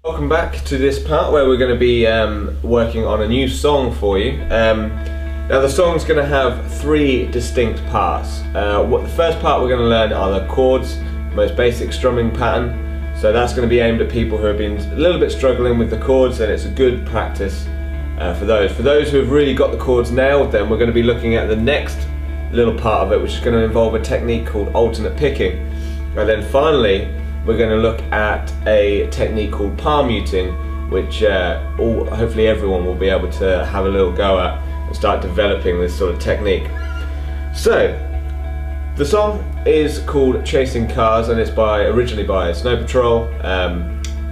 Welcome back to this part where we're going to be working on a new song for you. Now the song's going to have three distinct parts. The first part we're going to learn are the chords, most basic strumming pattern. So that's going to be aimed at people who have been a little bit struggling with the chords, and it's a good practice for those. For those who have really got the chords nailed, then we're going to be looking at the next little part of it, which is going to involve a technique called alternate picking. And then finally we're going to look at a technique called palm muting, which hopefully everyone will be able to have a little go at and start developing this sort of technique. So the song is called Chasing Cars, and it's originally by Snow Patrol,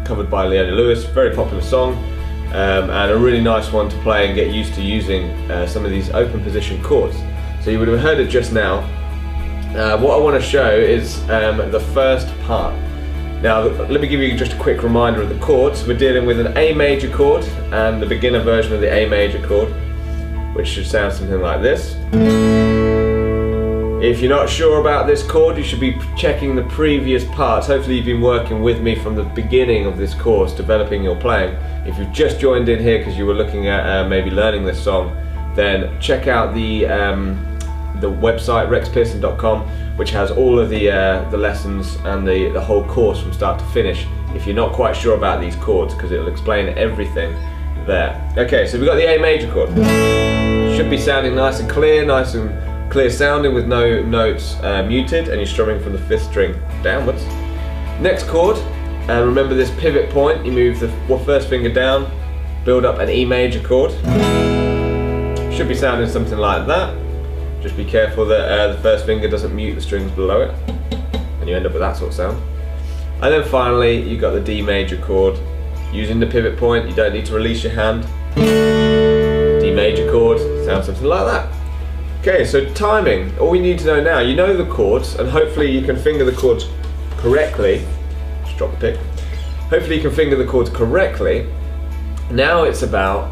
covered by Leona Lewis. Very popular song, and a really nice one to play and get used to using some of these open position chords. So you would have heard it just now. What I want to show is the first part. Now let me give you just a quick reminder of the chords. We're dealing with an A major chord and the beginner version of the A major chord, which should sound something like this. If you're not sure about this chord, you should be checking the previous parts. Hopefully you've been working with me from the beginning of this course, developing your playing. If you've just joined in here because you were looking at maybe learning this song, then check out the website rexpearson.com, which has all of the lessons and the whole course from start to finish, if you're not quite sure about these chords, because it'll explain everything there. Okay, so we've got the A major chord. Should be sounding nice and clear sounding with no notes muted, and you're strumming from the 5th string downwards. Next chord, and remember this pivot point, you move the first finger down, build up an E major chord. Should be sounding something like that. Just be careful that the first finger doesn't mute the strings below it, and you end up with that sort of sound. And then finally you've got the D major chord. Using the pivot point, you don't need to release your hand. D major chord, sounds something like that. Okay, so timing, all we need to know now, you know the chords, and hopefully you can finger the chords correctly. Just drop the pick. Hopefully you can finger the chords correctly. Now it's about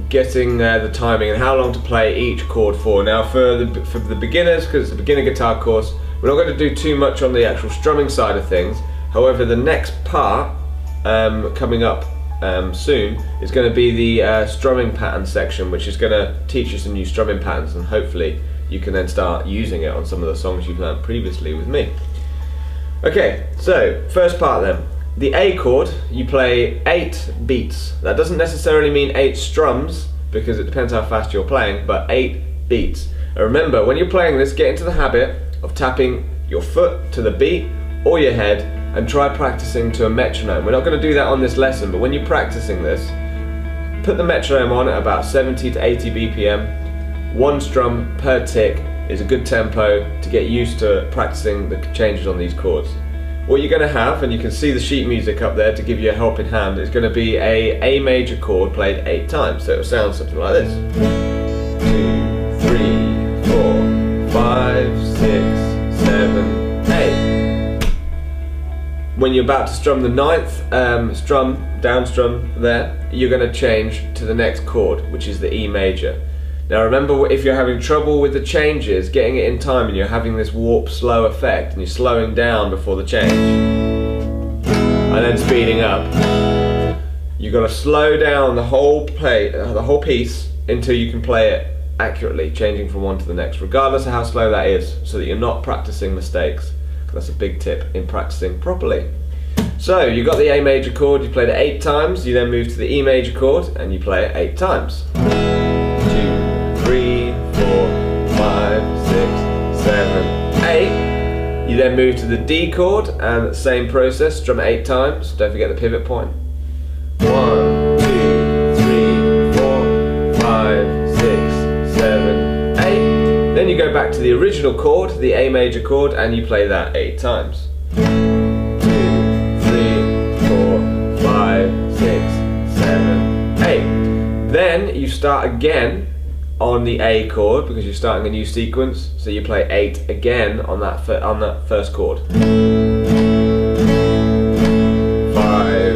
getting the timing and how long to play each chord for. Now for the beginners, because it's a beginner guitar course, we're not going to do too much on the actual strumming side of things. However, the next part coming up soon is going to be the strumming pattern section, which is going to teach you some new strumming patterns, and hopefully you can then start using it on some of the songs you've learned previously with me. Okay, so first part then. The A chord, you play 8 beats. That doesn't necessarily mean 8 strums, because it depends how fast you're playing, but 8 beats. And remember, when you're playing this, get into the habit of tapping your foot to the beat or your head, and try practicing to a metronome. We're not going to do that on this lesson, but when you're practicing this, put the metronome on at about 70 to 80 BPM. 1 strum per tick is a good tempo to get used to practicing the changes on these chords. What you're going to have, and you can see the sheet music up there to give you a helping hand, is going to be a major chord played 8 times. So it'll sound something like this. 2, 3, 4, 5, 6, 7, 8. When you're about to strum the 9th down strum there, you're going to change to the next chord, which is the E major. Now remember, if you're having trouble with the changes, getting it in time, and you're having this warp slow effect, and you're slowing down before the change, and then speeding up, you've got to slow down the whole piece until you can play it accurately, changing from one to the next, regardless of how slow that is, so that you're not practicing mistakes. That's a big tip in practicing properly. So you've got the A major chord, you played it 8 times, you then move to the E major chord, and you play it 8 times. 3, 4, 5, 6, 7, 8. You then move to the D chord, and same process, strum it 8 times. Don't forget the pivot point. 1, 2, 3, 4, 5, 6, 7, 8. Then you go back to the original chord, the A major chord, and you play that 8 times. 2, 3, 4, 5, 6, 7, 8. Then you start again on the A chord, because you're starting a new sequence, so you play 8 again on that first chord. 5,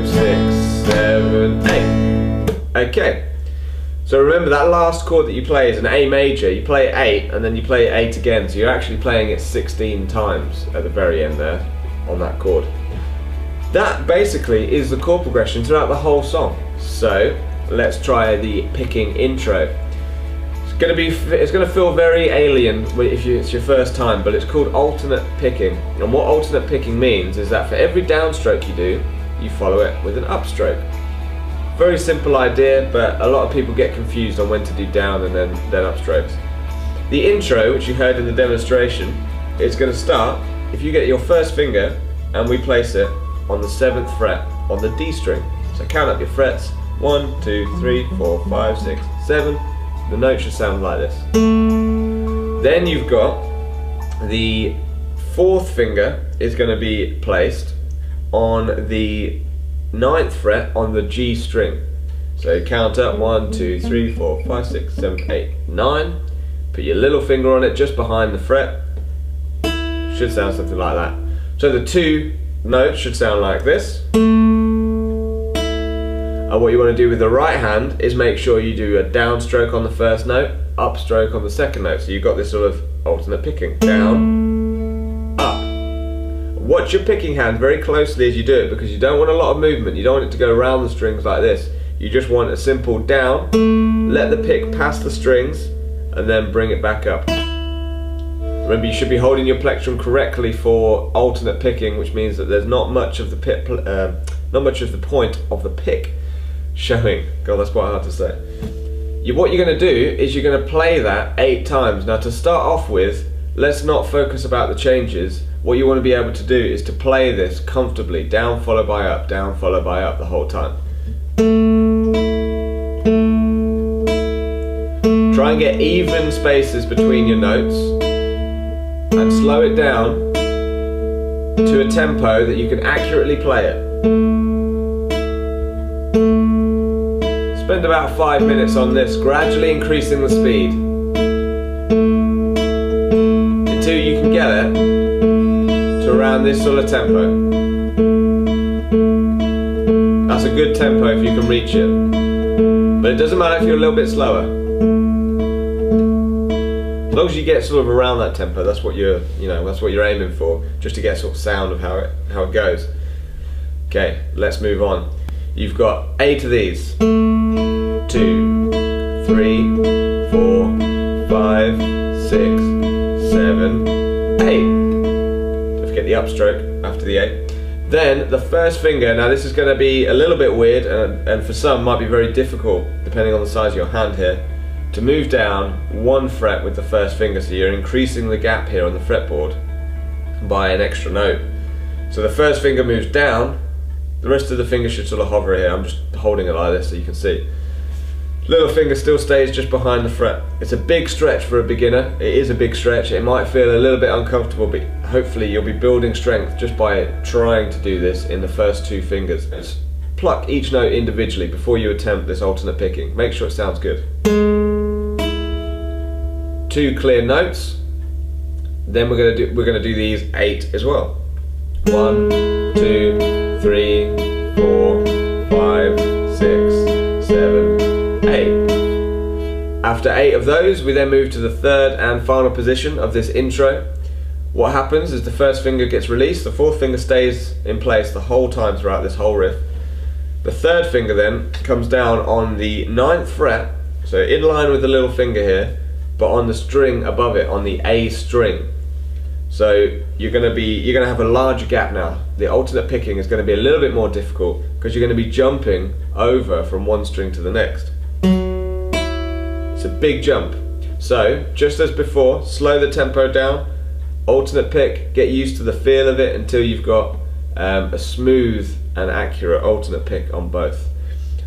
6, 7, 8. Okay, so remember that last chord that you play is an A major. You play 8 and then you play 8 again, so you're actually playing it 16 times at the very end there on that chord. That basically is the chord progression throughout the whole song. So let's try the picking intro. It's going to feel very alien if it's your first time, but it's called alternate picking. And what alternate picking means is that for every downstroke you do, you follow it with an upstroke. Very simple idea, but a lot of people get confused on when to do down and then upstrokes. The intro, which you heard in the demonstration, is going to start if you get your first finger and we place it on the 7th fret on the D string. So count up your frets: 1, 2, 3, 4, 5, 6, 7. The note should sound like this. Then you've got the 4th finger is going to be placed on the 9th fret on the G string. So count up: 1, 2, 3, 4, 5, 6, 7, 8, 9. Put your little finger on it just behind the fret. Should sound something like that. So the 2 notes should sound like this. And what you want to do with the right hand is make sure you do a downstroke on the first note, upstroke on the second note. So you've got this sort of alternate picking. Down, up. Watch your picking hand very closely as you do it, because you don't want a lot of movement. You don't want it to go around the strings like this. You just want a simple down, let the pick pass the strings, and then bring it back up. Remember, you should be holding your plectrum correctly for alternate picking, which means that there's not much of the point of the pick showing. God, that's quite hard to say. What you're going to do is you're going to play that 8 times. Now, to start off with, let's not focus about the changes. What you want to be able to do is to play this comfortably, down followed by up, down followed by up the whole time. Try and get even spaces between your notes and slow it down to a tempo that you can accurately play it. Spend about 5 minutes on this, gradually increasing the speed until you can get it to around this sort of tempo. That's a good tempo if you can reach it, but it doesn't matter if you're a little bit slower. As long as you get sort of around that tempo, that's what you're aiming for, just to get a sort of sound of how it goes. Okay, let's move on. You've got 8 of these. 2, 3, 4, 5, 6, 7, 8. Don't forget the upstroke after the 8. Then the first finger, now this is going to be a little bit weird and for some might be very difficult depending on the size of your hand here, to move down 1 fret with the first finger, so you're increasing the gap here on the fretboard by an extra note. So the first finger moves down, the rest of the finger should sort of hover here. I'm just holding it like this so you can see. Little finger still stays just behind the fret. It's a big stretch for a beginner. It is a big stretch. It might feel a little bit uncomfortable, but hopefully you'll be building strength just by trying to do this in the first 2 fingers. Just pluck each note individually before you attempt this alternate picking. Make sure it sounds good. 2 clear notes. Then we're gonna do these 8 as well. 1, 2, 3, 4, 5, 6, 7, 8. After 8 of those, we then move to the 3rd and final position of this intro. What happens is the first finger gets released, the 4th finger stays in place the whole time throughout this whole riff. The 3rd finger then comes down on the 9th fret, so in line with the little finger here, but on the string above it, on the A string. So you're going to have a larger gap now. The alternate picking is going to be a little bit more difficult because you're going to be jumping over from one string to the next. It's a big jump. So just as before, slow the tempo down, alternate pick, get used to the feel of it until you've got a smooth and accurate alternate pick on both.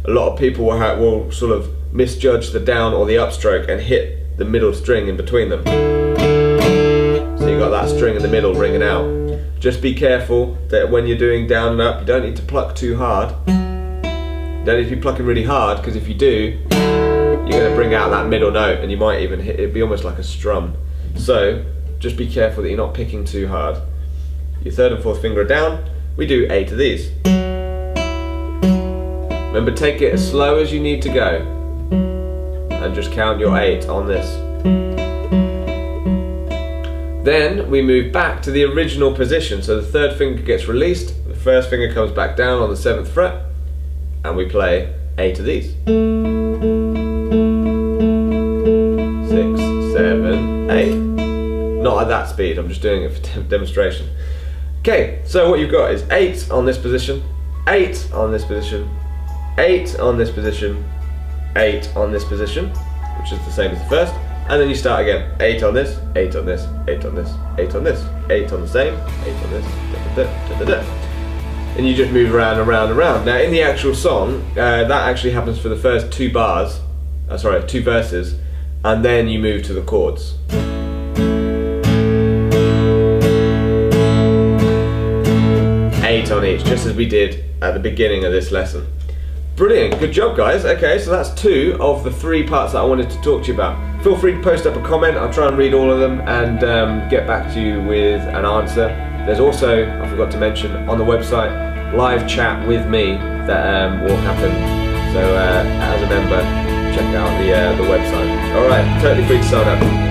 A lot of people will sort of misjudge the down or the upstroke and hit the middle string in between them. So you've got that string in the middle ringing out. Just be careful that when you're doing down and up, you don't need to pluck too hard. You don't need to be plucking really hard, because if you do, you're going to bring out that middle note and you might even hit it, be almost like a strum. So just be careful that you're not picking too hard. Your 3rd and 4th finger are down. We do 8 of these. Remember, take it as slow as you need to go and just count your 8 on this. Then we move back to the original position, so the 3rd finger gets released, the first finger comes back down on the 7th fret, and we play 8 of these. 6, 7, 8. Not at that speed, I'm just doing it for demonstration. Okay, so what you've got is 8 on this position, 8 on this position, 8 on this position, 8 on this position, which is the same as the first, and then you start again. 8 on this, 8 on this, 8 on this, 8 on this, 8 on the same, 8 on this, da, da, da, da, da. And you just move around, around, around. Now in the actual song, that actually happens for the first 2 bars, sorry, 2 verses, and then you move to the chords. 8 on each, just as we did at the beginning of this lesson. Brilliant, good job guys. Okay, so that's 2 of the 3 parts that I wanted to talk to you about. Feel free to post up a comment, I'll try and read all of them and get back to you with an answer. There's also, I forgot to mention, on the website, live chat with me that will happen. So as a member, check out the website. Alright, totally free to sign up.